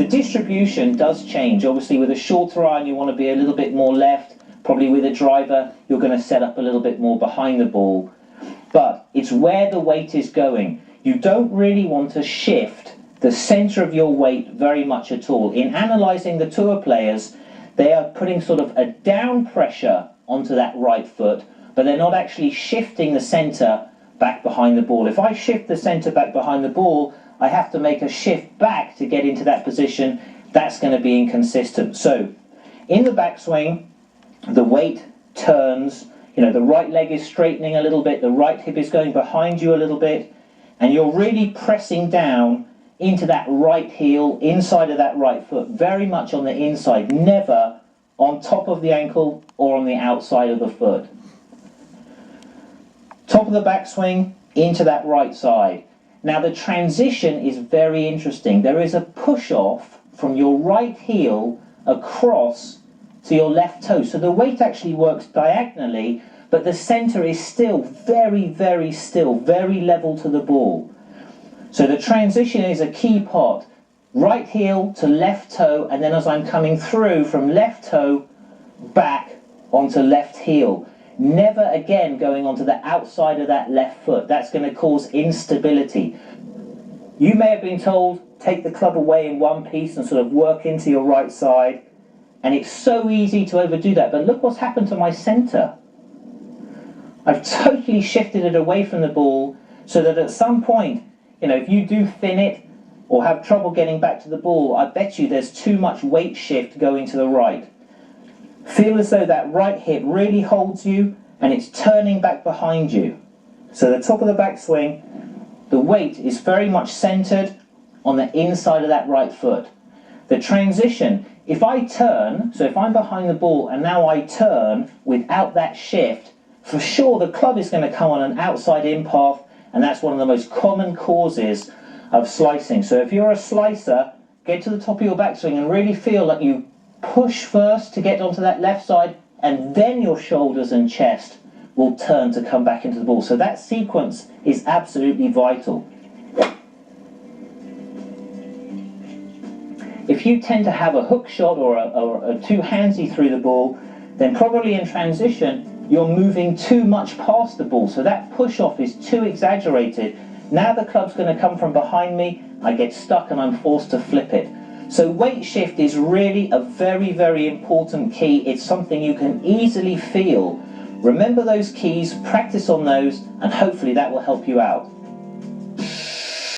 The distribution does change. Obviously with a shorter iron you want to be a little bit more left, probably with a driver you're going to set up a little bit more behind the ball, but it's where the weight is going. You don't really want to shift the center of your weight very much at all. In analysing the tour players, they are putting sort of a down pressure onto that right foot, but they're not actually shifting the center back behind the ball. If I shift the center back behind the ball, I have to make a shift back to get into that position. That's going to be inconsistent. So in the backswing, the weight turns, the right leg is straightening a little bit, the right hip is going behind you a little bit, and you're really pressing down into that right heel, inside of that right foot, very much on the inside, never on top of the ankle or on the outside of the foot. Top of the backswing, into that right side. Now the transition is very interesting. There is a push off from your right heel across to your left toe. So the weight actually works diagonally, but the center is still very, very still, very level to the ball. So the transition is a key part. Right heel to left toe, and then as I'm coming through from left toe back onto left heel. Never again going onto the outside of that left foot. That's going to cause instability. You may have been told, take the club away in one piece and sort of work into your right side, and it's so easy to overdo that, but look what's happened to my center. I've totally shifted it away from the ball so that at some point, if you do thin it or have trouble getting back to the ball, I bet you there's too much weight shift going to the right. Feel as though that right hip really holds you and it's turning back behind you. So the top of the backswing, the weight is very much centered on the inside of that right foot. The transition, if I turn, so if I'm behind the ball and now I turn without that shift, for sure the club is going to come on an outside in path, and that's one of the most common causes of slicing. So if you're a slicer, get to the top of your backswing and really feel that you push first to get onto that left side, and then your shoulders and chest will turn to come back into the ball. So that sequence is absolutely vital. If you tend to have a hook shot or a two-handsy through the ball, then probably in transition you're moving too much past the ball. So that push-off is too exaggerated. Now the club's going to come from behind me, I get stuck and I'm forced to flip it. So weight shift is really a very, very important key. It's something you can easily feel. Remember those keys, practice on those, and hopefully that will help you out.